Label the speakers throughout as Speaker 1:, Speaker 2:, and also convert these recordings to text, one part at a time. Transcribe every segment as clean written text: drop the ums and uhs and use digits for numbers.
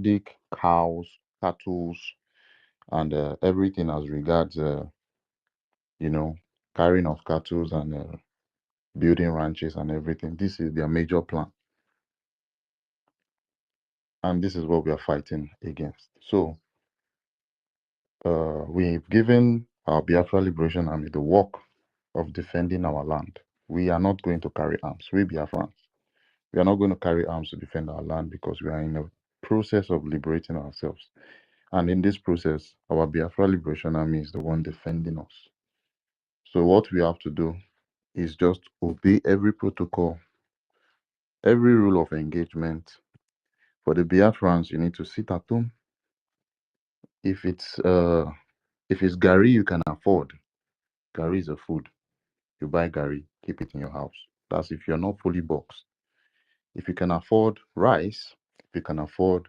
Speaker 1: nomadic cows, cattle, and everything as regards, carrying of cattle and building ranches and everything. This is their major plan. And this is what we are fighting against. So we've given our Biafra Liberation Army the work of defending our land. We are not going to carry arms. We Biafrans. We are not going to carry arms to defend our land because we are in a process of liberating ourselves. And in this process, our Biafra Liberation Army is the one defending us. So what we have to do is just obey every protocol, every rule of engagement. For the Biafrans, you need to sit at home. If it's gari you can afford, gari is a food. You buy gari, keep it in your house. That's if you're not fully boxed. If you can afford rice, if you can afford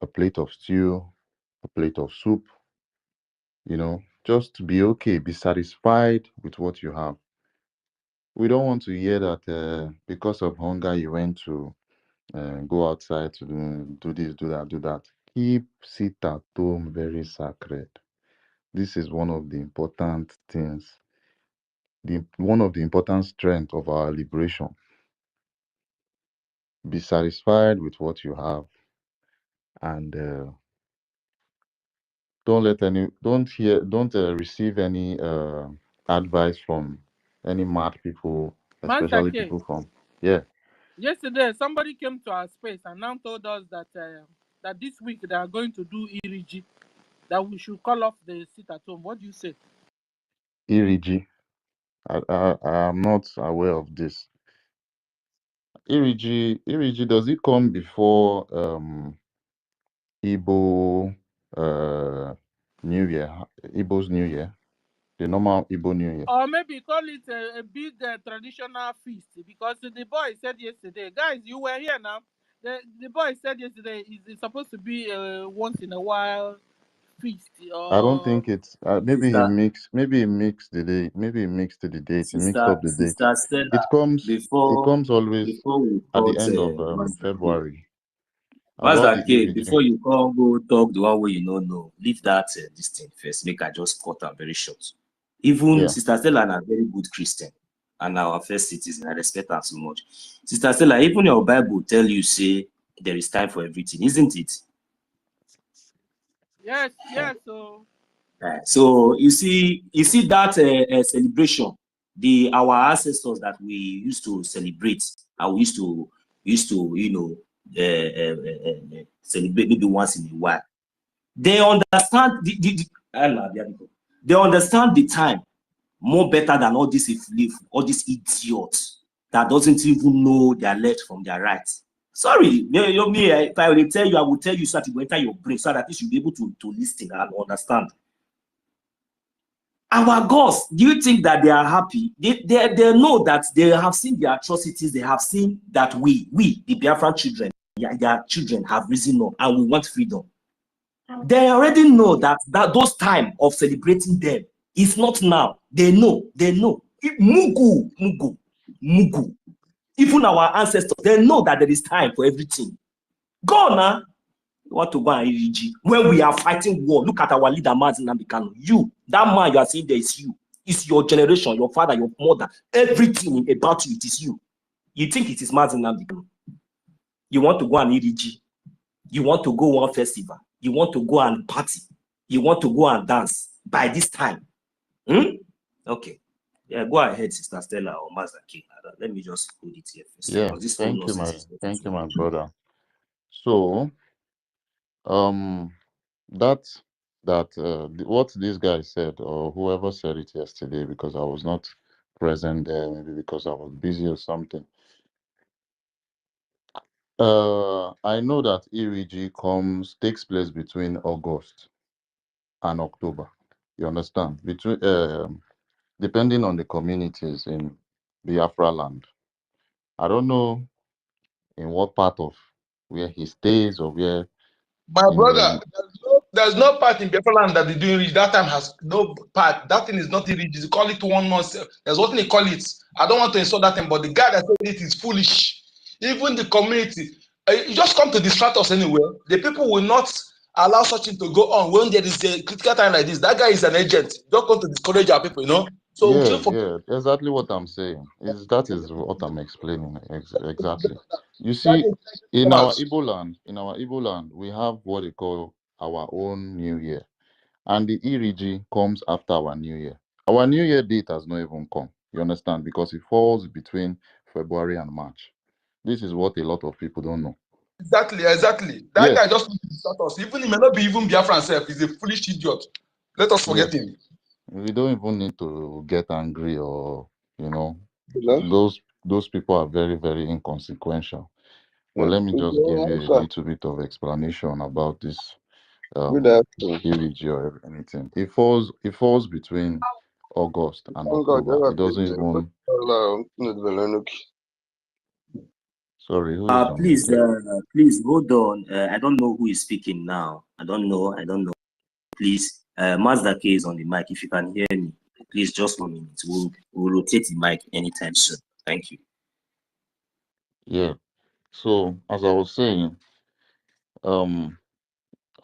Speaker 1: a plate of stew, a plate of soup, just be okay, be satisfied with what you have. We don't want to hear that because of hunger you went to go outside to do this, do that, do that. Keep sit at home very sacred. This is one of the important things, one of the important strengths of our liberation. Be satisfied with what you have, and don't receive any advice from any mad people, especially people from
Speaker 2: Yesterday, somebody came to our space and now told us that that this week they are going to do BRGIE, that we should call off the sit at home. What do you say?
Speaker 1: BRGIE. I am not aware of this. BRGIE, does it come before Igbo New Year, Igbo's New Year, the normal Igbo New Year?
Speaker 2: Or maybe call it a big traditional feast, because the boy said yesterday, guys, you were here now. The boy said yesterday it's supposed to be once in a while feast.
Speaker 1: I don't think it's maybe he mixed the day, maybe he mixed the date, he mixed up the date.
Speaker 3: Stella,
Speaker 1: It comes always at the end of February.
Speaker 3: Master K, before you come go talk the one way you know, leave that this thing first. Make I just cut am very short. Even Sister Stella is a very good Christian and our first citizen. I respect her so much. Sister Stella, even your Bible tell you say there is time for everything, isn't it?
Speaker 2: Yes.
Speaker 3: So you see that celebration, our ancestors that we used to celebrate, and we used to celebrate maybe once in a while. They understand they understand the time more better than all these idiots that doesn't even know their left from their right. Sorry, me, if I will tell you, I will tell you so that it will enter your brain, so that you should be able to listen and understand. Our gods, do you think that they are happy? They know that they have seen the atrocities. They have seen that we the Biafran children, their children have risen up and we want freedom. They already know that those time of celebrating them is not now. They know. Mugu. Even our ancestors, they know that there is time for everything. Go now. You want to go and EFIK-IBIBIO when we are fighting war? Look at our leader, Mazin Nambikano. That man you are seeing there is you. It's your generation, your father, your mother. Everything about you, it is you. You think it is Mazin Nambikano? You want to go and EFIK-IBIBIO? You want to go on festival? You want to go and party? You want to go and dance by this time? Okay. Yeah, go ahead, Sister Stella or Master King. Let me just hold it here first.
Speaker 1: Yeah, thank you, my brother. So, what this guy said, or whoever said it yesterday, because I was not present there, maybe because I was busy or something. I know that EFIK-IBIBIO takes place between August and October. You understand? Between depending on the communities in Biafra land. I don't know in what part of where he stays or where.
Speaker 4: My brother, there's no part in Biafra land that they doing reach. That time has no part. That thing is not reach. You call it 1 month. There's what they call it. I don't want to insult that thing, but the guy that said it is foolish. Even the community, You just come to distract us anyway. The people will not allow such thing to go on when there is a critical time like this. That guy is an agent. Don't come to discourage our people, you know. So
Speaker 1: Yeah, exactly what I'm saying. That is what I'm explaining exactly. You see, in our Igbo land, we have what they call our own New Year, and the ERG comes after our New Year. Our New Year date has not even come. You understand? Because it falls between February and March. This is what a lot of people don't know.
Speaker 4: Exactly. That guy
Speaker 1: Yes,
Speaker 4: just distract us. Even he may not be even Biafra himself. He's a foolish idiot. Let us forget
Speaker 1: yes.
Speaker 4: him.
Speaker 1: We don't even need to get angry or you know
Speaker 5: Hello?
Speaker 1: those people are very, very inconsequential. But
Speaker 5: Yeah.
Speaker 1: let me just give you a
Speaker 5: Sir,
Speaker 1: little bit of explanation about this
Speaker 5: good
Speaker 1: um
Speaker 5: afternoon.
Speaker 1: EVG or anything. It falls between August and
Speaker 5: Thank God,
Speaker 1: October.
Speaker 5: ever
Speaker 1: It doesn't
Speaker 5: praise
Speaker 1: even
Speaker 5: the
Speaker 1: sorry, who is on
Speaker 3: Please,
Speaker 1: mute?
Speaker 3: please hold on. I don't know who is speaking now. I don't know. Please, Mazda K is on the mic. If you can hear me, please just 1 minute. We'll rotate the mic anytime soon. Thank you.
Speaker 1: Yeah. So as I was saying, um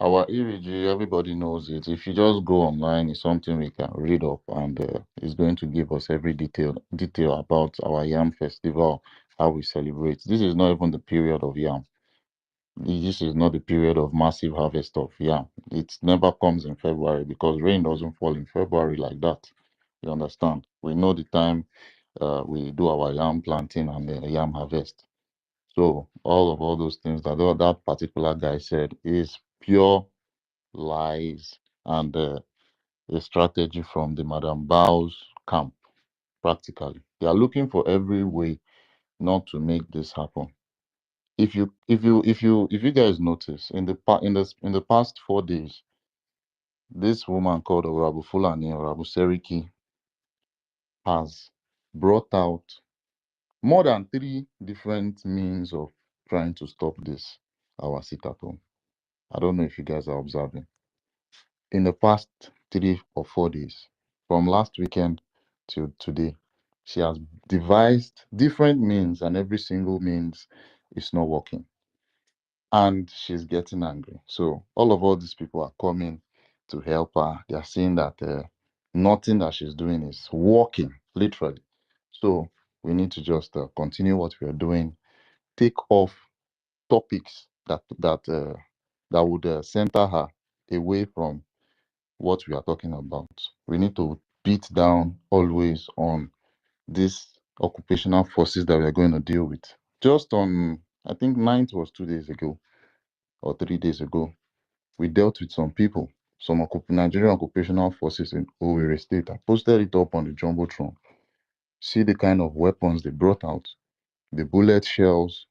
Speaker 1: our EVG, everybody knows it. If you just go online, it's something we can read up, and it's going to give us every detail about our Yam festival, how we celebrate. This is not even the period of Yam. This is not the period of massive harvest of yam. It never comes in February because rain doesn't fall in February like that. You understand? We know the time we do our yam planting and the yam harvest. So all those things that particular guy said is pure lies and a strategy from the Madam Bao's camp. Practically, they are looking for every way not to make this happen. If you guys notice in the past 4 days, this woman called Orabu Fulani or Abu Seriki has brought out more than three different means of trying to stop this our sit at home. I don't know if you guys are observing. In the past 3 or 4 days, from last weekend till today, she has devised different means, and every single means is not working. And she's getting angry. So all these people are coming to help her. They are seeing that nothing that she's doing is working, literally. So we need to just continue what we are doing. Take off topics that would center her away from what we are talking about. We need to beat down always on these occupational forces that we are going to deal with. Just on, I think 9th was 2 days ago or 3 days ago, we dealt with some people, some Nigerian occupational forces in Owerri State. I posted it up on the Jumbotron. See the kind of weapons they brought out, the bullet shells,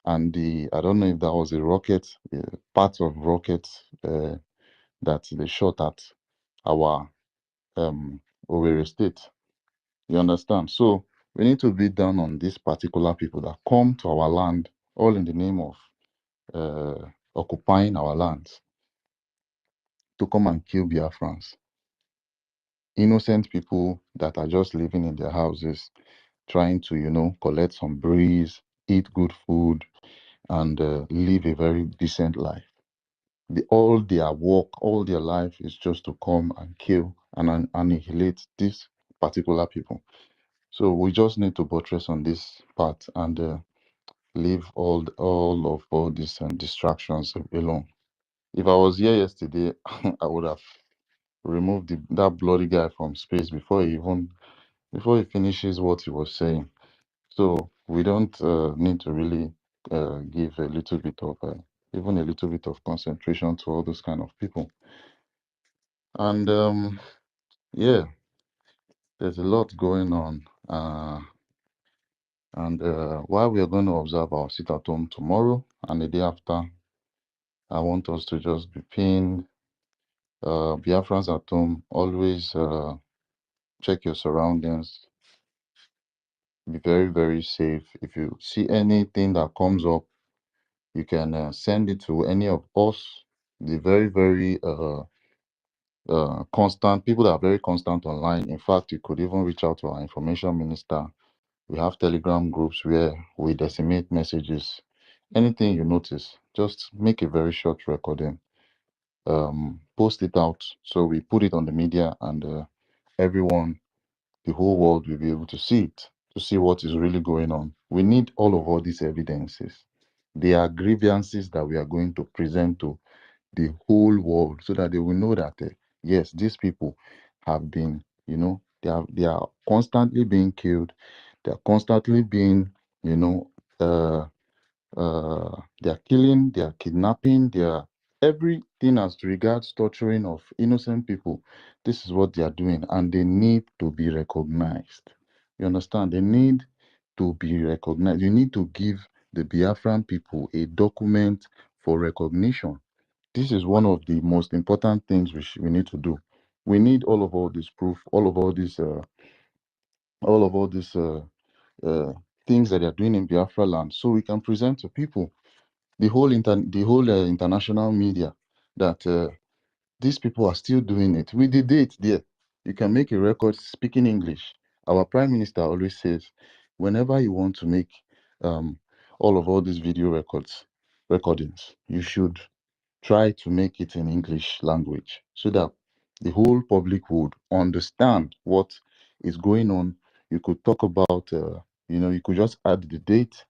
Speaker 1: and I don't know if that was a rocket, part of rockets that they shot at our Owerri State. You understand? So we need to beat down on these particular people that come to our land all in the name of occupying our lands to come and kill Biafrans. Innocent people that are just living in their houses, trying to, collect some breeze, eat good food, and live a very decent life. All their work, all their life is just to come and kill and annihilate these particular people. So we just need to buttress on this part and leave all these distractions alone. If I was here yesterday, I would have removed that bloody guy from space before he finishes what he was saying. So we don't need to really give a little bit of even a little bit of concentration to all those kind of people. And yeah, there's a lot going on. And while we are going to observe our sit at home tomorrow and the day after, I want us to just be paying Biafrans at home. Always check your surroundings. Be very, very safe. If you see anything that comes up, you can send it to any of us. The very, very constant people that are very constant online. In fact, you could even reach out to our information minister. We have Telegram groups where we disseminate messages anything you notice, just make a very short recording, post it out. So we put it on the media, and everyone, the whole world will be able to see it, to see what is really going on. We need all these evidences. They are grievances that we are going to present to the whole world, so that they will know that yes, these people have been, they are constantly being killed, they are constantly being, you know, they are killing, they are kidnapping, they are everything as regards torturing of innocent people. This is what they are doing, and they need to be recognized. You understand? They need to be recognized. You need to give the Biafran people a document for recognition. This is one of the most important things we need to do. We need all this proof, all of these uh, things that they are doing in Biafra land, so we can present to people, the whole international media, that these people are still doing it. With the date there, you can make a record speaking English. Our prime minister always says, whenever you want to make um, all these video recordings, you should try to make it in English language, so that the whole public would understand what is going on. You could talk about, you could just add the date,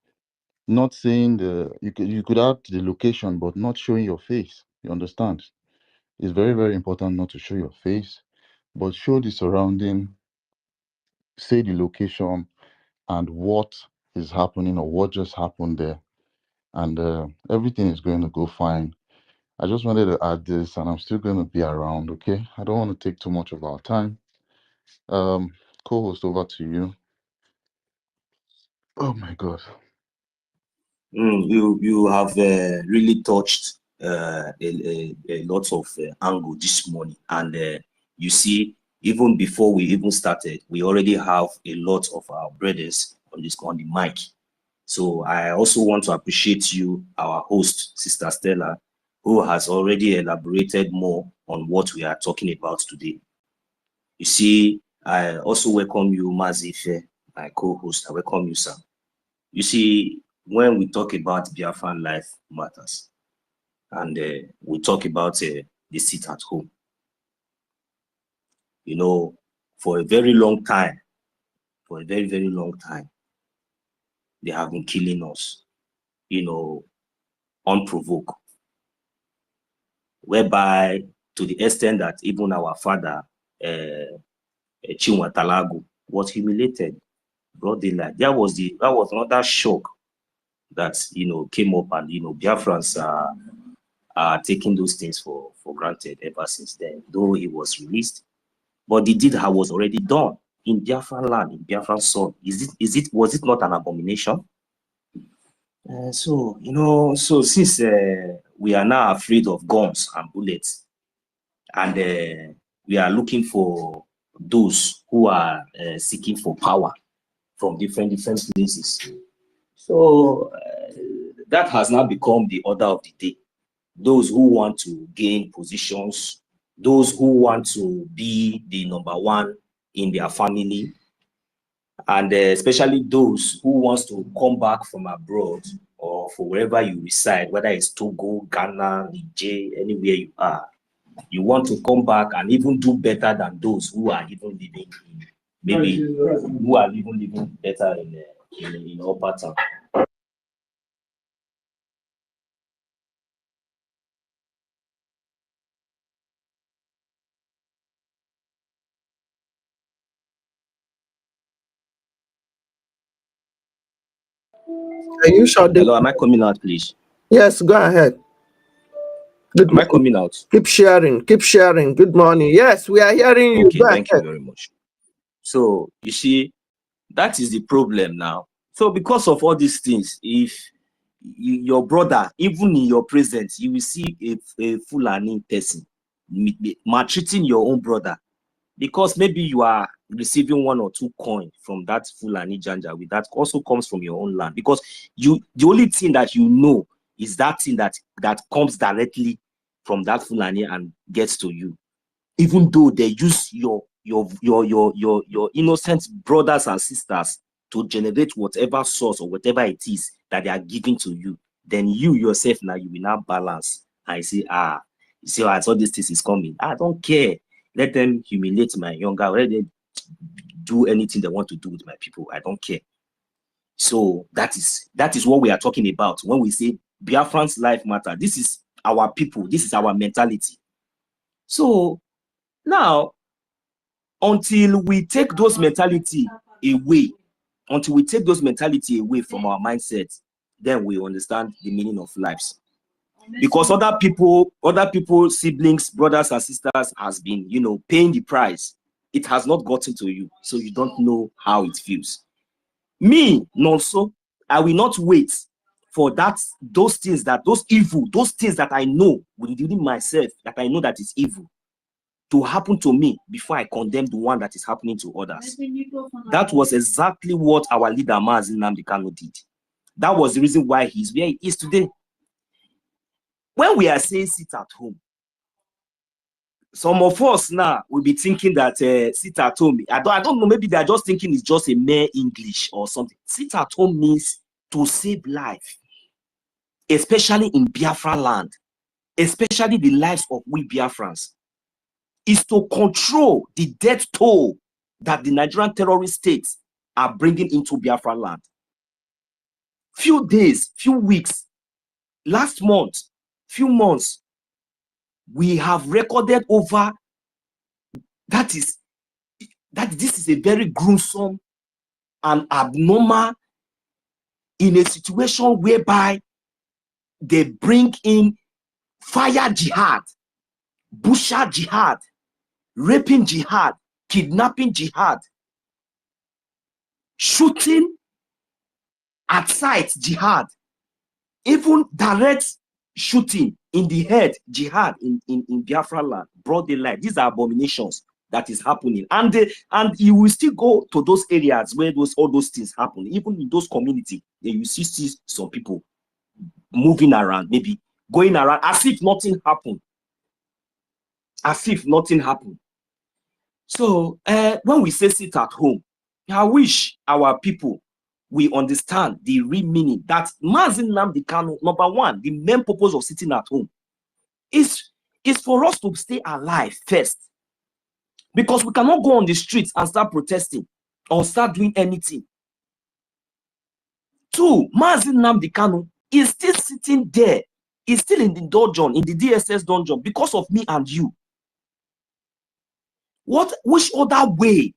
Speaker 1: not saying you could add the location, but not showing your face. You understand? It's very, very important not to show your face, but show the surrounding, say the location and what is happening or what just happened there, and everything is going to go fine. I just wanted to add this, and I'm still going to be around. Okay, I don't want to take too much of our time. Co-host, over to you. Oh my God.
Speaker 3: You have really touched a lot of angle this morning, and you see, even before we even started, we already have a lot of our brothers on the mic. So I also want to appreciate you, our host, Sister Stella, who has already elaborated more on what we are talking about today. You see, I also welcome you, Mazife, my co-host. I welcome you, sir. You see, when we talk about Biafran life matters, and we talk about the sit at home, you know, for a very long time, very long time, they have been killing us, unprovoked, whereby to the extent that even our father, Chinwatalago, was humiliated, broad daylight. That was another shock that came up, and Biafrans are taking those things for granted ever since then, though he was released. But the deed was already done in Biafran land, in Biafran soil. Was it not an abomination? So since we are now afraid of guns and bullets, and we are looking for those who are seeking for power from different places. So that has now become the order of the day. Those who want to gain positions, those who want to be the number one in their family, and especially those who wants to come back from abroad or for wherever you reside, whether it's Togo, Ghana, Niger, anywhere you are, you want to come back and even do better than those who are even living in, maybe who are even living better in upper town.
Speaker 6: Are you sure?
Speaker 3: Hello, am I coming out, please?
Speaker 6: Yes, go ahead.
Speaker 3: Am I coming out?
Speaker 6: Keep sharing. Keep sharing. Good morning. Yes, we are hearing you.
Speaker 3: Okay, thank you very much. So you see, that is the problem now. So because of all these things, if your brother, even in your presence, you will see a Fulani person maltreating your own brother, because maybe you are receiving 1 or 2 coins from that Fulani Janja, with that also comes from your own land, because the only thing that you know is that thing that comes directly from that Fulani and gets to you, even though they use your innocent brothers and sisters to generate whatever source or whatever it is that they are giving to you. then you yourself now, you will now balance. I say, you see, I saw this is coming. I don't care. Let them humiliate my younger, let them do anything they want to do with my people. I don't care. So that is what we are talking about when we say Biafran's life matter. This is our people. This is our mentality. So now, until we take those mentality away, from our mindset, then we understand the meaning of lives. Because other people, siblings, brothers and sisters has been, paying the price. It has not gotten to you, so you don't know how it feels. Me, also, I will not wait for those things that I know within myself, that I know that is evil, to happen to me before I condemn the one that is happening to others. That was exactly what our leader Mazi Nnamdi Kanu did. That was the reason why he's where he is today. When we are saying sit at home, some of us now will be thinking that sit at home, I don't know, maybe they're just thinking it's just a mere English or something. Sit at home means to save life, especially in Biafra land, especially the lives of we Biafrans, is to control the death toll that the Nigerian terrorist states are bringing into Biafra land. Few days, few weeks, last month, few months, we have recorded over that this is a very gruesome and abnormal, in a situation whereby they bring in fire jihad, busha jihad, raping jihad, kidnapping jihad, shooting at sight jihad, even direct shooting in the head jihad in Biafra land, broad daylight. These are abominations that is happening, and you will still go to those areas where all those things happen. Even in those communities, you see some people moving around, maybe going around as if nothing happened, So when we say sit at home, I wish our people we understand the real meaning that Mazi Nnamdi Kanu, number one, the main purpose of sitting at home is for us to stay alive first. Because we cannot go on the streets and start protesting or start doing anything. Two, Mazi Nnamdi Kanu is still sitting there. He's still in the dungeon, in the DSS dungeon, because of me and you. Which other way?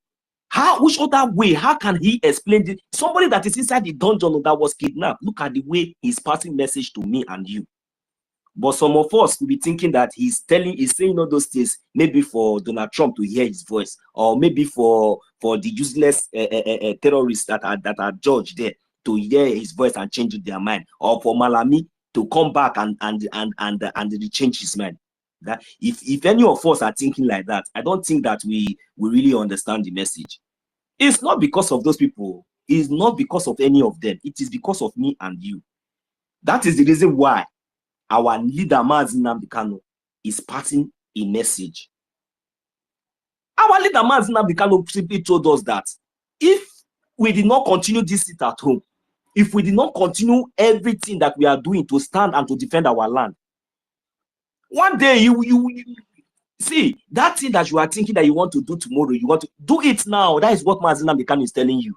Speaker 3: Which other way? How can he explain it? Somebody that is inside the dungeon that was kidnapped, look at the way he's passing message to me and you. But some of us will be thinking that he's saying all those things maybe for Donald Trump to hear his voice, or maybe for the useless terrorists that are judged there to hear his voice and change their mind, or for Malami to come back and change his mind. That if any of us are thinking like that, I don't think that we really understand the message. It's not because of those people. It's not because of any of them. It is because of me and you. That is the reason why our leader Mazi Nnamdi Kanu is passing a message. Our leader Mazi Nnamdi Kanu simply told us that if we did not continue this sit at home, if we did not continue everything that we are doing to stand and to defend our land, one day you see that thing that you are thinking that you want to do tomorrow, you want to do it now. That is what Mazi Nnamdi Kanu is telling you.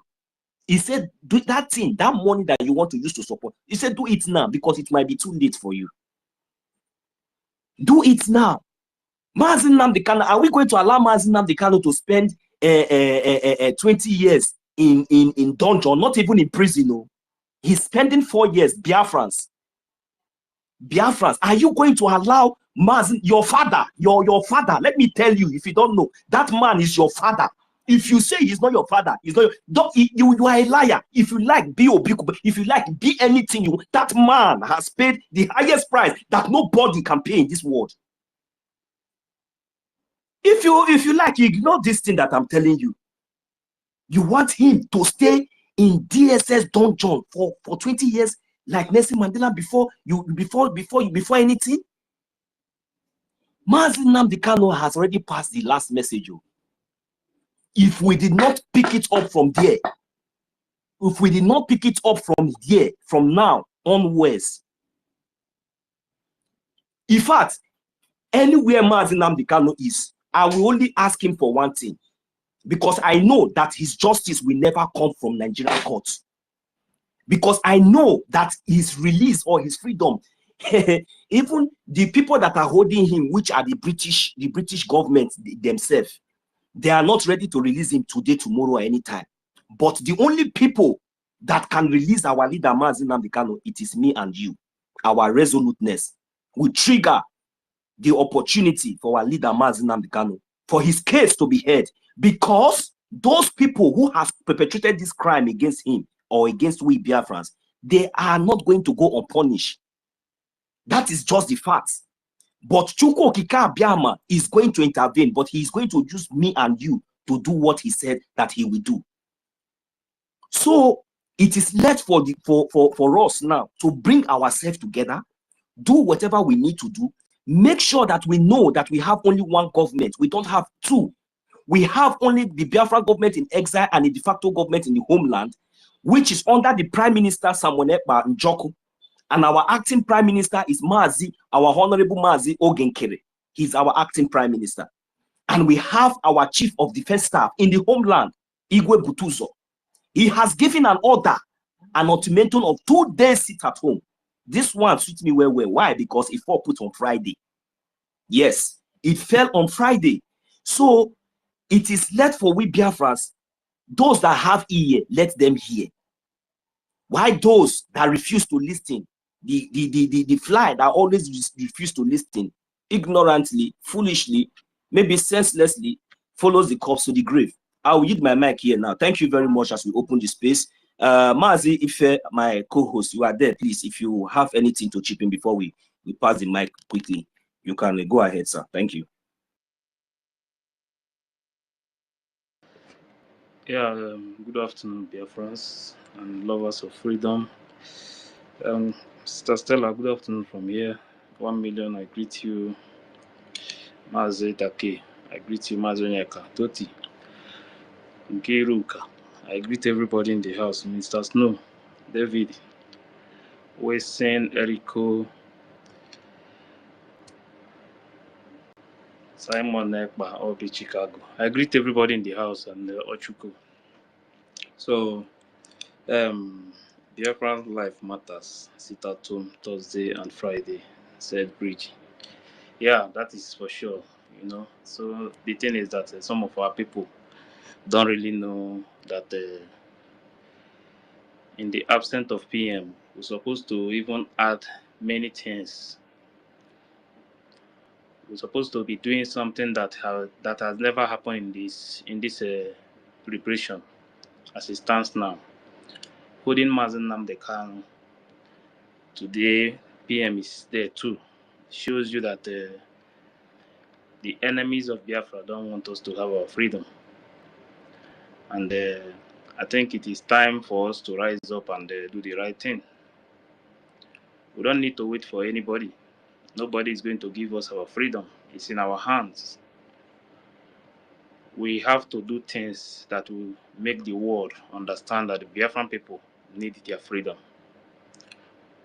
Speaker 3: He said, do that thing, that money that you want to use to support. He said, do it now because it might be too late for you. Do it now. Mazi Nnamdi Kanu, are we going to allow Mazi Nnamdi Kanu to spend 20 years in dungeon, not even in prison? No. He's spending 4 years, Biafrans. Are you going to allow Mazi, your father, your father? Let me tell you, if you don't know, that man is your father. If you say he's not your father, he's not you are a liar. If you like, be Obiku, if you like, be anything that man has paid the highest price that nobody can pay in this world. If you like, you ignore this thing that I'm telling you. You want him to stay in DSS dungeon for 20 years like Nelson Mandela before anything? Mazi Nnamdi Kanu has already passed the last message. If we did not pick it up from there, from now onwards, In fact, anywhere Mazi Nnamdi Kanu is, I will only ask him for one thing, because I know that his justice will never come from Nigerian courts. Because I know that his release or his freedom, even the people that are holding him, which are the British government themselves, they are not ready to release him today, tomorrow, or anytime. But the only people that can release our leader Mazi Nnamdi Kanu, it is me and you. Our resoluteness will trigger the opportunity for our leader Mazi Nnamdi Kanu for his case to be heard, because those people who have perpetrated this crime against him or against we Biafrans, they are not going to go unpunished. That is just the facts. But Chukwu Okike Abiama is going to intervene, but he is going to use me and you to do what he said that he will do. So it is left for us now to bring ourselves together, do whatever we need to do, make sure that we know that we have only one government. We don't have two. We have only the Biafra government in exile and the de facto government in the homeland, which is under the Prime Minister Samuel Ekpa Njoku. And our acting Prime Minister is Mazi, our Honorable Mazi Ogenkere. He's our acting Prime Minister. And we have our Chief of Defense Staff in the homeland, Igwe Butuzo. He has given an order, an ultimatum of 2 days sit at home. This one suits me well. Why? Because it fell put on Friday. Yes, it fell on Friday. So it is left for we Biafrans, those that have ear, let them hear. Why those that refuse to listen, the fly that always refuse to listen, ignorantly, foolishly, maybe senselessly, follows the corpse to the grave. I will yield my mic here now. Thank you very much as we open the space. Mazi, if my co-host, you are there, please, if you have anything to chip in before we pass the mic quickly, you can go ahead, sir. Thank you.
Speaker 7: Yeah, good afternoon, Biafrans and lovers of freedom. Sister Stella, good afternoon from here. 1 million, I greet you. Mazi Take, I greet you. Mazi Onyeka, Toti, Nkiruka, I greet everybody in the house. Mr. Snow, David, Wesen, Eriko, Simon Ekpa, Obi Chicago. I greet everybody in the house and Ochuko. So, Biafran Life Matters, sit at home Thursday and Friday, said BRGIE. Yeah, that is for sure, you know. So the thing is that some of our people don't really know that in the absence of PM, we're supposed to even add many things. We're supposed to be doing something that has never happened in this liberation as it stands now. Holding Mazi Nnamdi Kanu today, PM is there too. Shows you that the enemies of Biafra don't want us to have our freedom. And I think it is time for us to rise up and do the right thing. We don't need to wait for anybody. Nobody is going to give us our freedom. It's in our hands. We have to do things that will make the world understand that the Biafran people need their freedom.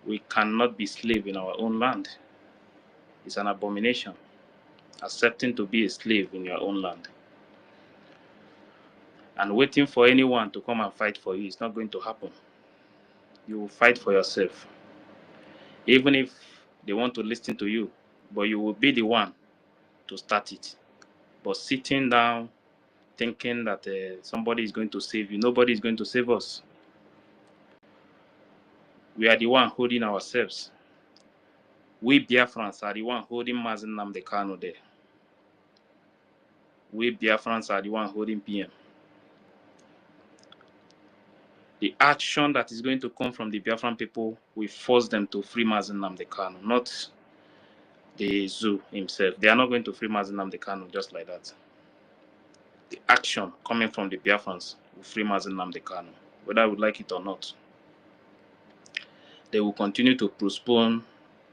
Speaker 7: We cannot be slaves in our own land. It's an abomination, accepting to be a slave in your own land. And waiting for anyone to come and fight for you is not going to happen. You will fight for yourself. Even if they want to listen to you, but you will be the one to start it. But sitting down, thinking that somebody is going to save you, nobody is going to save us. We are the one holding ourselves. We Biafrans are the one holding Mazi Nnamdi Kanu there. We Biafrans are the one holding PM. The action that is going to come from the Biafran people will force them to free Mazi Nnamdi Kanu, not the zoo himself. They are not going to free Mazi Nnamdi Kanu just like that. The action coming from the Biafrans will free Mazi Nnamdi Kanu, whether I would like it or not. They will continue to postpone.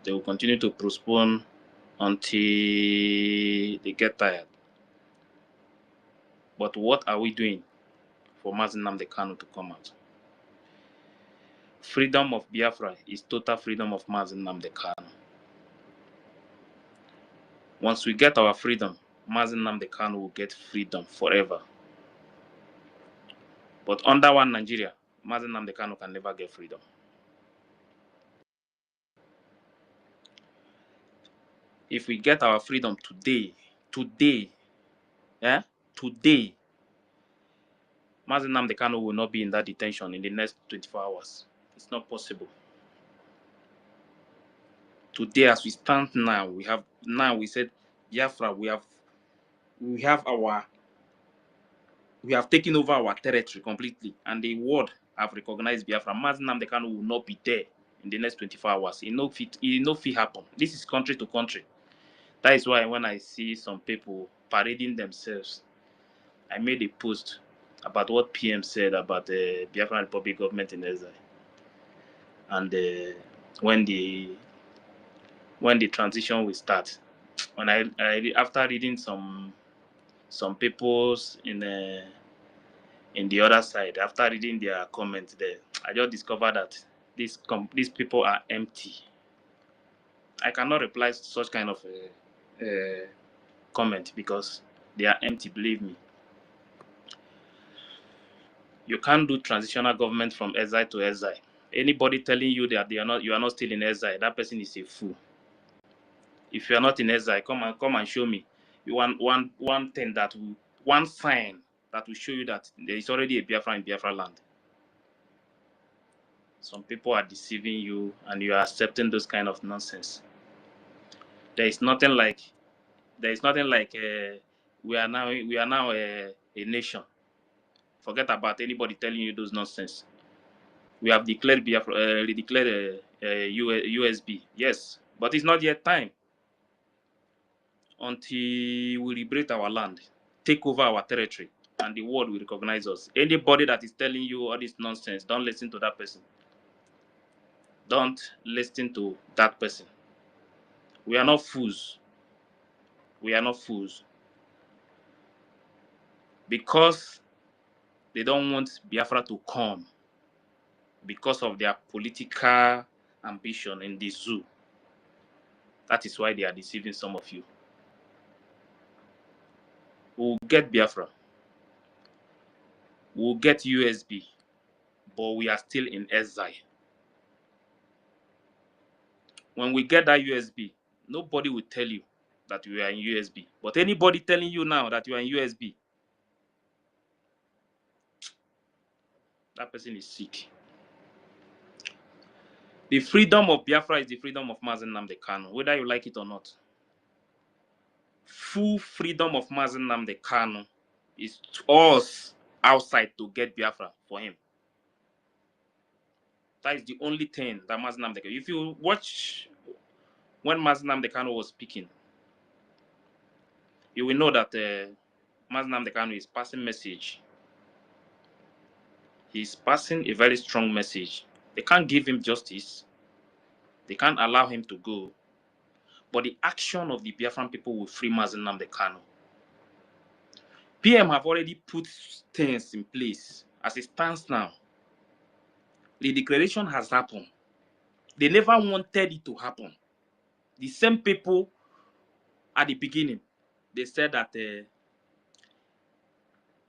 Speaker 7: They will continue to postpone until they get tired. But what are we doing for Mazi Nnamdi Kanu to come out? Freedom of Biafra is total freedom of Mazi Nnamdi Kanu. Once we get our freedom, Mazen Nnamdi Kanu will get freedom forever. But under one Nigeria, Mazen Nnamdi Kanu can never get freedom. If we get our freedom today, today, Mazen Nnamdi Kanu will not be in that detention in the next 24 hours. It's not possible. Today, as we stand now, we said, Biafra, we have taken over our territory completely, and the world have recognized Biafra. Mazen Nnamdi Kanu will not be there in the next 24 hours. It no fit happen. This is country to country. That is why when I see some people parading themselves, I made a post about what PM said about the Biafran Republic government in exile, and when the transition will start. When I after reading some people's in the other side, after reading their comments there, I just discovered that these people are empty. I cannot reply to such kind of comment because they are empty. Believe me. You can't do transitional government from exile to exile. Anybody telling you that you are not still in exile, that person is a fool. If you are not in exile, come and show me. You want one thing one sign that will show you that there is already a Biafra in Biafra land. Some people are deceiving you, and you are accepting those kind of nonsense. There is nothing like we are now a nation. Forget about anybody telling you those nonsense. We have declared Biafra, USB, yes, but it's not yet time. Until we liberate our land, take over our territory, and the world will recognize us. Anybody that is telling you all this nonsense, don't listen to that person. Don't listen to that person. We are not fools. We are not fools. Because they don't want Biafra to come, because of their political ambition in the zoo. That is why they are deceiving some of you. We'll get Biafra. We'll get USB, but we are still in exile. When we get that USB, nobody will tell you that you are in USB. But anybody telling you now that you are in USB, that person is sick. The freedom of Biafra is the freedom of Mazen Nnamdi Kanu, whether you like it or not. Full freedom of Mazen Nnamdi Kanu is us outside to get Biafra for him. That is the only thing that Mazen Nnamdi Kanu. If you watch when Mazen Nnamdi Kanu was speaking, you will know that Mazen Nnamdi Kanu is passing message. He's passing a very strong message. They can't give him justice. They can't allow him to go. But the action of the Biafran people will free Mazen Nnamdi Kanu. PM have already put things in place. As it stands now, the declaration has happened. They never wanted it to happen. The same people at the beginning, they said that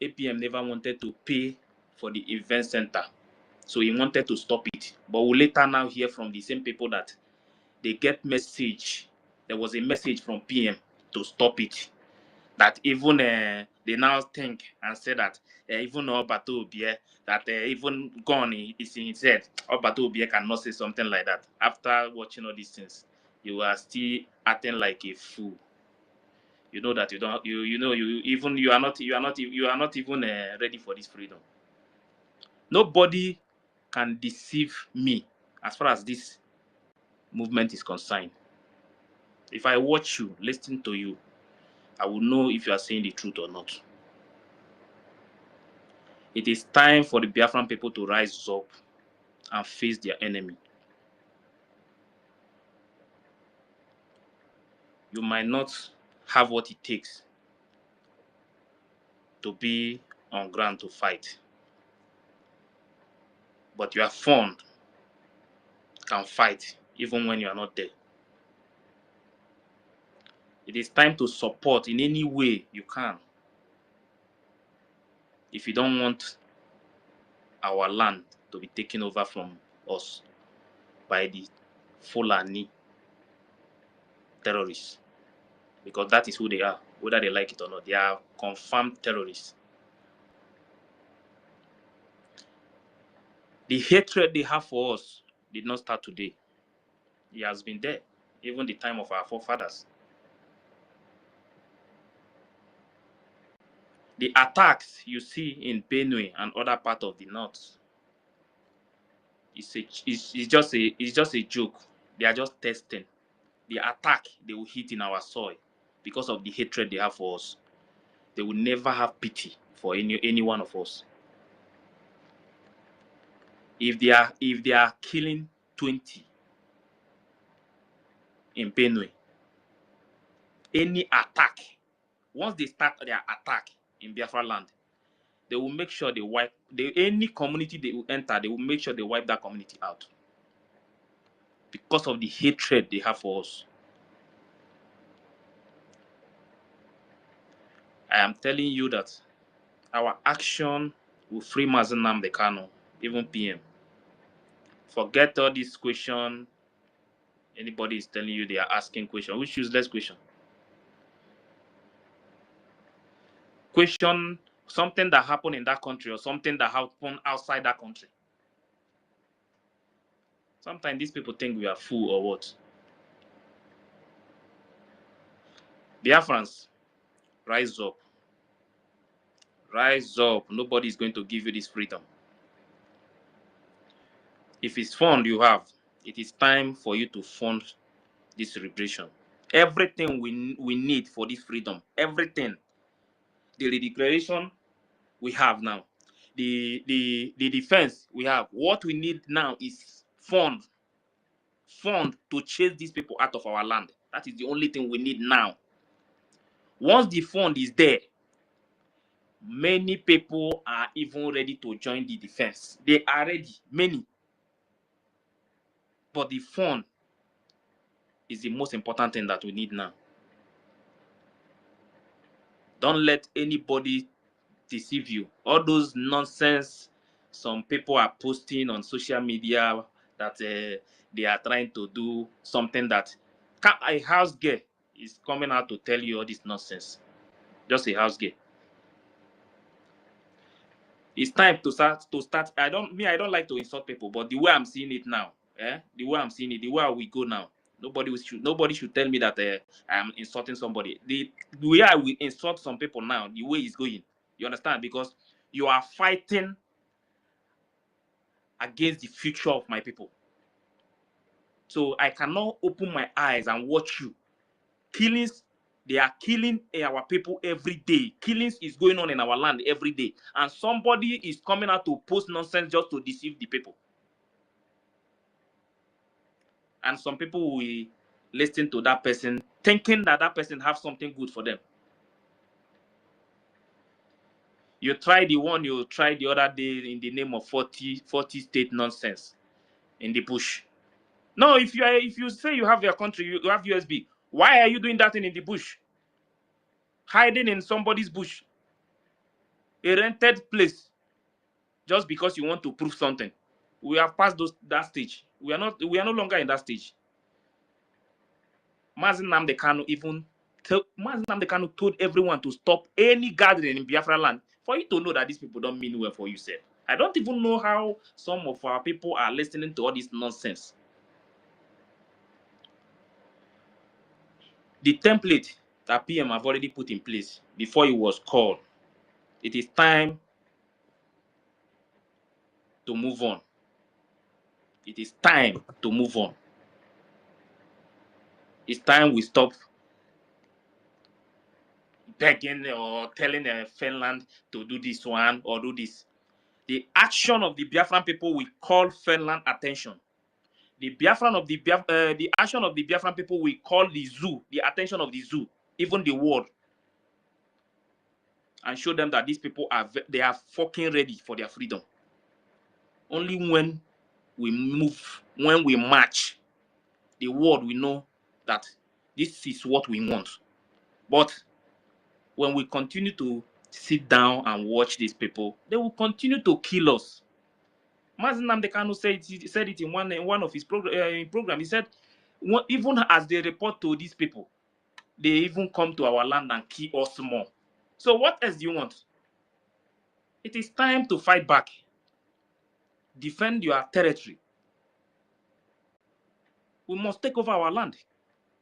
Speaker 7: APM never wanted to pay for the event center. So he wanted to stop it. But we'll later now hear from the same people that they get message. There was a message from PM to stop it. That even they now think and say that even Obato Obie, that even gone is in his head. Obato Obie cannot say something like that. After watching all these things, you are still acting like a fool. You know that you don't. You are not even ready for this freedom. Nobody can deceive me as far as this movement is concerned. If I watch you, listen to you, I will know if you are saying the truth or not. It is time for the Biafran people to rise up and face their enemy. You might not have what it takes to be on ground to fight, but your fund can fight even when you are not there. It is time to support in any way you can. If you don't want our land to be taken over from us by the Fulani terrorists, because that is who they are, whether they like it or not. They are confirmed terrorists. The hatred they have for us did not start today. It has been there, even the time of our forefathers. The attacks you see in Benue and other parts of the north, it's just a joke. They are just testing. The attack they will hit in our soil because of the hatred they have for us. They will never have pity for any one of us. If they are killing 20 in Benue, any attack, once they start their attack in Biafra land, they will make sure they wipe any community they will enter. They will make sure they wipe that community out because of the hatred they have for us. I am telling you that our action will free Mazi Nnamdi Kanu, even PM. Forget all this question. Anybody is telling you they are asking question, which useless question. Question something that happened in that country or something that happened outside that country. Sometimes these people think we are fool or what. Biafrans, rise up. Rise up. Nobody is going to give you this freedom. If it's fund you have, it is time for you to fund this liberation. Everything we need for this freedom, everything. The declaration we have now, the defense we have. What we need now is fund to chase these people out of our land. That is the only thing we need now. Once the fund is there, many people are even ready to join the defense. They are ready, many. But the fund is the most important thing that we need now. Don't let anybody deceive you. All those nonsense some people are posting on social media that they are trying to do something that a house girl is coming out to tell you all this nonsense. Just a house girl. It's time to start. I don't like to insult people, but the way I'm seeing it now, the way I'm seeing it, the way we go now, nobody should tell me that I'm insulting somebody. The way I will insult some people now, the way it's going, you understand? Because you are fighting against the future of my people. So I cannot open my eyes and watch you. Killings, they are killing our people every day. Killings is going on in our land every day. And somebody is coming out to post nonsense just to deceive the people. And some people will listen to that person thinking that that person have something good for them. You try the one you tried the other day in the name of 40 state nonsense in the bush. No, if you say you have your country, you have USB. Why are you doing that in the bush? Hiding in somebody's bush, a rented place, just because you want to prove something. We have passed that stage. We are no longer in that stage. Mazi Nnamdi Kanu told everyone to stop any gathering in Biafra land. For you to know that these people don't mean well for you, sir. I don't even know how some of our people are listening to all this nonsense. The template that PM have already put in place before it was called, it is time to move on. It is time to move on. It's time we stop begging or telling Finland to do this one or do this. The action of the Biafran people will call Finland attention. The action of the Biafran people will call the zoo, the attention of the zoo, even the world, and show them that these people are fucking ready for their freedom. Only when we move, when we march, the world will know that this is what we want. But when we continue to sit down and watch these people, they will continue to kill us. Mazi Nnamdi Kanu said it in one of his program. He said, even as they report to these people, they even come to our land and kill us more. So what else do you want? It is time to fight back. Defend your territory. We must take over our land.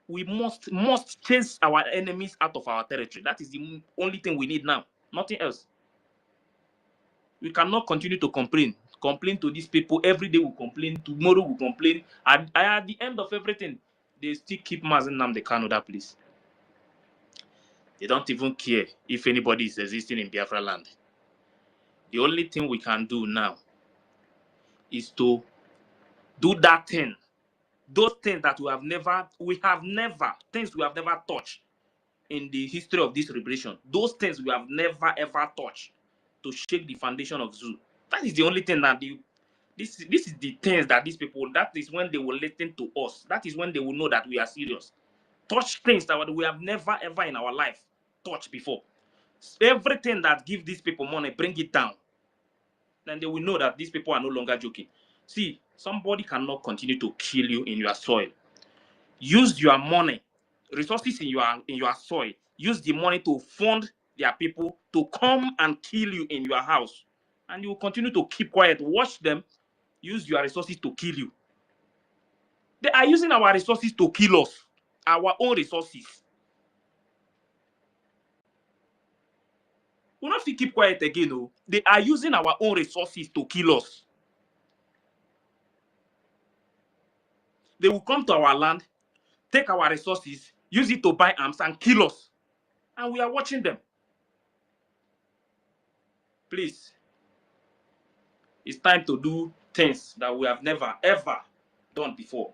Speaker 7: We must chase our enemies out of our territory. That is the only thing we need now. Nothing else. We cannot continue to complain to these people. Every day we complain. Tomorrow we complain. And at the end of everything, they still keep Mazi Nnamdi Kanu that place. They don't even care if anybody is existing in Biafra land. The only thing we can do now is to do that thing. Those things that we have never touched in the history of this liberation. Those things we have never ever touched to shake the foundation of Zoo. That is the only thing that this is the things that these people, that is when they will listen to us. That is when they will know that we are serious. Touch things that we have never ever in our life touched before. Everything that gives these people money, bring it down. Then they will know that these people are no longer joking. See, somebody cannot continue to kill you in your soil. Use your money, resources in your soil. Use the money to fund their people to come and kill you in your house. And you will continue to keep quiet. Watch them use your resources to kill you. They are using our resources to kill us. Our own resources. We'll not have to keep quiet again. No. They are using our own resources to kill us. They will come to our land, take our resources, use it to buy arms and kill us. And we are watching them. Please. It's time to do things that we have never, ever done before.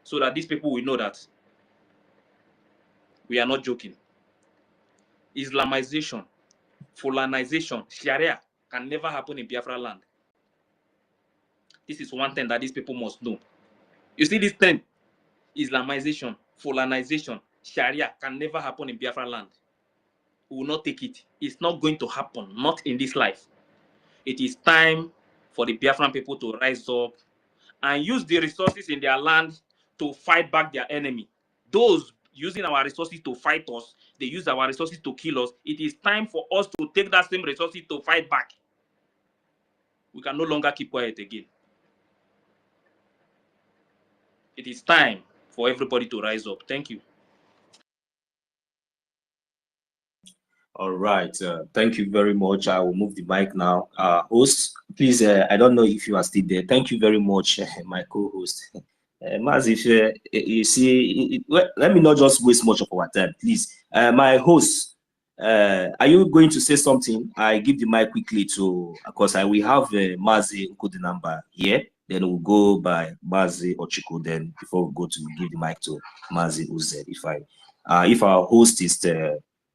Speaker 7: So that these people will know that we are not joking. Islamization, Fulanization, Sharia can never happen in Biafra land. This is one thing that these people must know. You see this thing? Islamization, Fulanization, Sharia can never happen in Biafra land. We will not take it. It's not going to happen, not in this life. It is time for the Biafran people to rise up and use the resources in their land to fight back their enemy. Those using our resources to fight us, they use our resources to kill us. It is time for us to take that same resources to fight back. We can no longer keep quiet again. It is time for everybody to rise up. Thank you.
Speaker 3: All right. Thank you very much. I will move the mic now. Host, please, I don't know if you are still there. Thank you very much, my co-host. Maz, if you see, let me not just waste much of our time, please. My host, are you going to say something? I give the mic quickly to, of course, I will have Mazi Nkudi number here. Then we'll go by Mazi Ochiko. Then before we go to give the mic to Mazi Uze, if our host is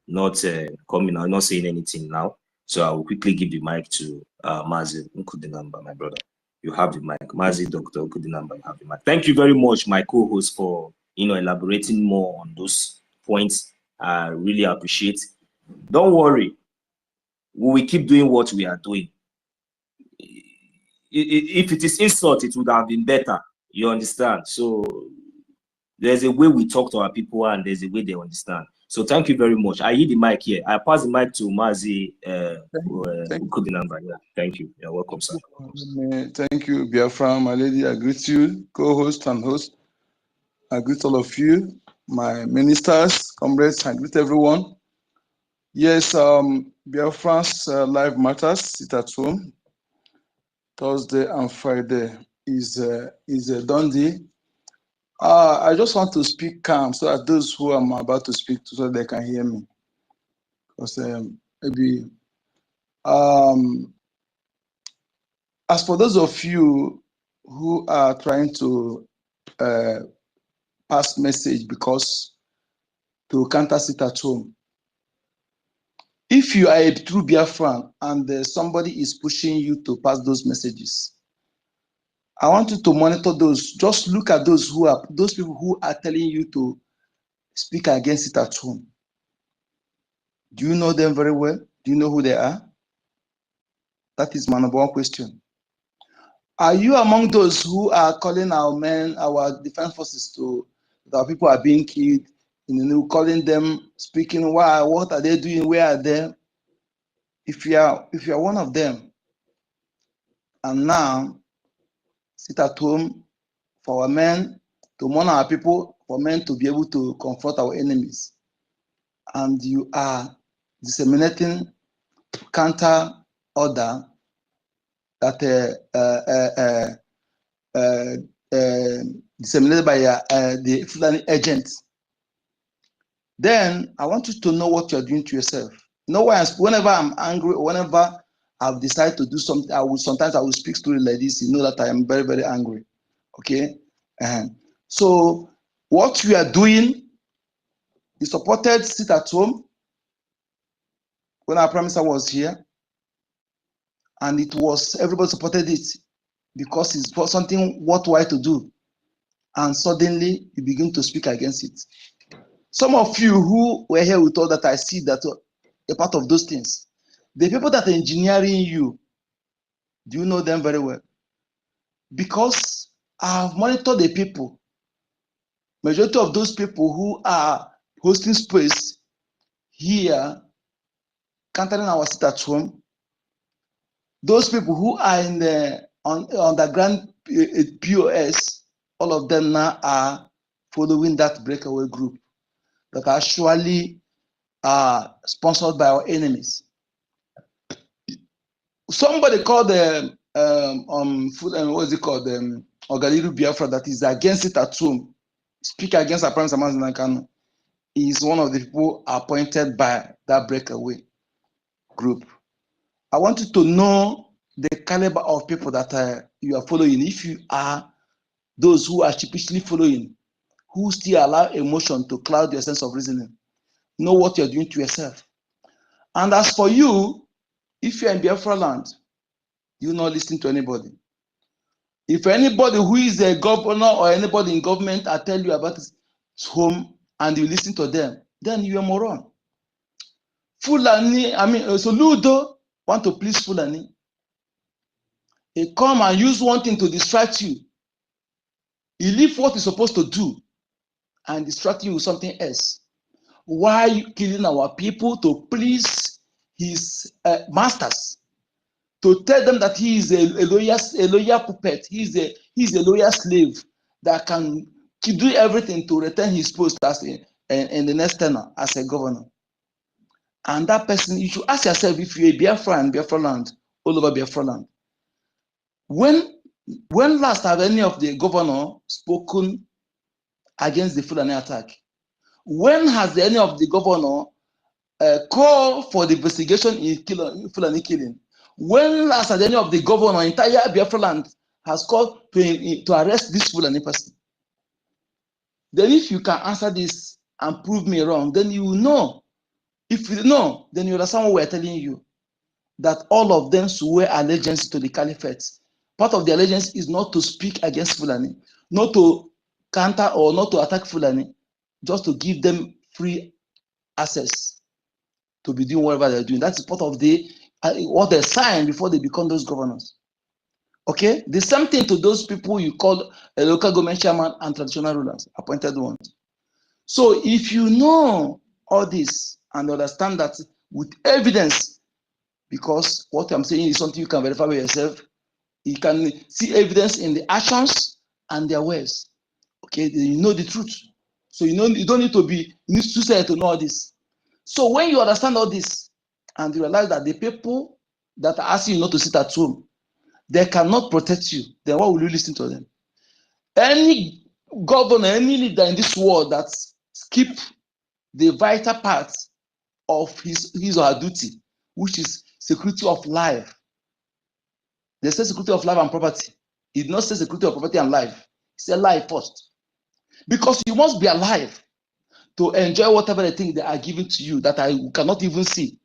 Speaker 3: not coming, I'm not saying anything now. So I will quickly give the mic to Mazi Nkudi number, my brother. You have the mic. Mazi, Dr. Nkudi number, you have the mic. Thank you very much, my co-host, for elaborating more on those points. I really appreciate. Don't worry, we will keep doing what we are doing. If it is insult, it would have been better. You understand? So there's a way we talk to our people, and there's a way they understand. So thank you very much. I yield the mic here. I pass the mic to Mazi Nkudi number. Yeah, thank you. You're welcome, sir.
Speaker 4: Thank you, Biafra, my lady. I greet you, co-host and host. I greet all of you, my ministers, comrades. I greet everyone. Yes, Biafran's life matters. Sit at home. Thursday and Friday is a done deal. I just want to speak calm so that those who I'm about to speak to, so they can hear me. Because maybe as for those of you who are trying to pass message because to counter sit at home, if you are a true Biafran and somebody is pushing you to pass those messages, I want you to monitor those. Just look at those people who are telling you to speak against it at home. Do you know them very well? Do you know who they are? That is my number one question. Are you among those who are calling our men, our defense forces to, that people are being killed, calling them, speaking, why, what are they doing, where are they? If you are one of them, and now sit at home for our men to mourn our people, for men to be able to confront our enemies, and you are disseminating counter order that disseminated by the Fulani agents, then I want you to know what you're doing to yourself. You know why? Whenever I'm angry, or whenever I've decided to do something, sometimes I will speak story like this. You know that I am very, very angry. Okay, so what we are doing is supported sit at home. When our prime minister was here, and it was everybody supported it because it's something worthwhile to do, and suddenly you begin to speak against it. Some of you who were here with us, that I see that a part of those things, the people that are engineering you, do you know them very well? Because I've monitored the people. Majority of those people who are hosting space here, countering our sit at home, those people who are in the underground POS, all of them now are following that breakaway group that are actually sponsored by our enemies. Somebody called the what is it called? Ogaliru Biafra, that is against it at home, speak against our Prime Minister Kanu, is one of the people appointed by that breakaway group. I want you to know the caliber of people that you are following. If you are those who are sheepishly following, who still allow emotion to cloud your sense of reasoning, know what you're doing to yourself. And as for you, if you're in Biafra land, you not listen to anybody. If anybody who is a governor or anybody in government I tell you about his home and you listen to them, then you're a moron. Fulani, so Ludo want to please Fulani. He come and use one thing to distract you. He leave what he's supposed to do and distract you with something else. Why are you killing our people to please his masters? To tell them that he is a loyal puppet, he's a loyal slave that can do everything to retain his post as in the next tenure as a governor. And that person, you should ask yourself, if you're a Biafra and Biafra land, all over Biafra land, when last have any of the governor spoken against the Fulani attack? When has any of the governor called for the investigation in Fulani killing? When last has any of the governor entire Biafra land has called to arrest this Fulani person? Then if you can answer this and prove me wrong, then you will know. If you know, then you understand what we're telling you. That all of them swear allegiance to the caliphate. Part of the allegiance is not to speak against Fulani, not to counter or not to attack Fulani, just to give them free access to be doing whatever they're doing. That's part of what they signed before they become those governors. Okay? The same thing to those people you call a local government chairman and traditional rulers, appointed ones. So if you know all this and understand that with evidence, because what I'm saying is something you can verify by yourself, you can see evidence in the actions and their words. Okay, you know the truth. So you don't need to be suicide to know all this. So when you understand all this and you realize that the people that are asking you not to sit at home, they cannot protect you, then why will you listen to them? Any governor, any leader in this world that skip the vital part of his or her duty, which is security of life. They say security of life and property. He did not say security of property and life. He said life first. Because you must be alive to enjoy whatever the thing they are giving to you that I cannot even see.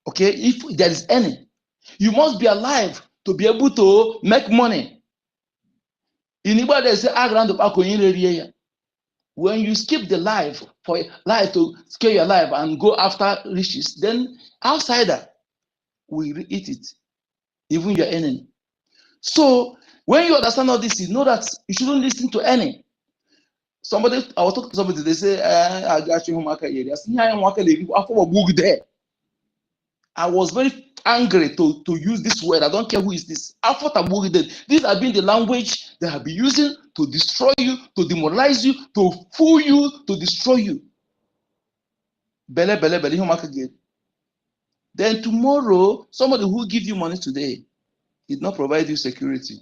Speaker 4: Okay, if there is any, you must be alive to be able to make money. Anybody say, When you skip the life for life to scare your life and go after riches, then outsider will eat it, even your enemy. So when you understand all this, you know that you shouldn't listen to any. Somebody, I was talking to somebody, they say, I got you home. I was very angry to use this word. I don't care who is this. These have been the language they have been using to destroy you, to demoralize you, to fool you, to destroy you. Then tomorrow, somebody who give you money today did not provide you security.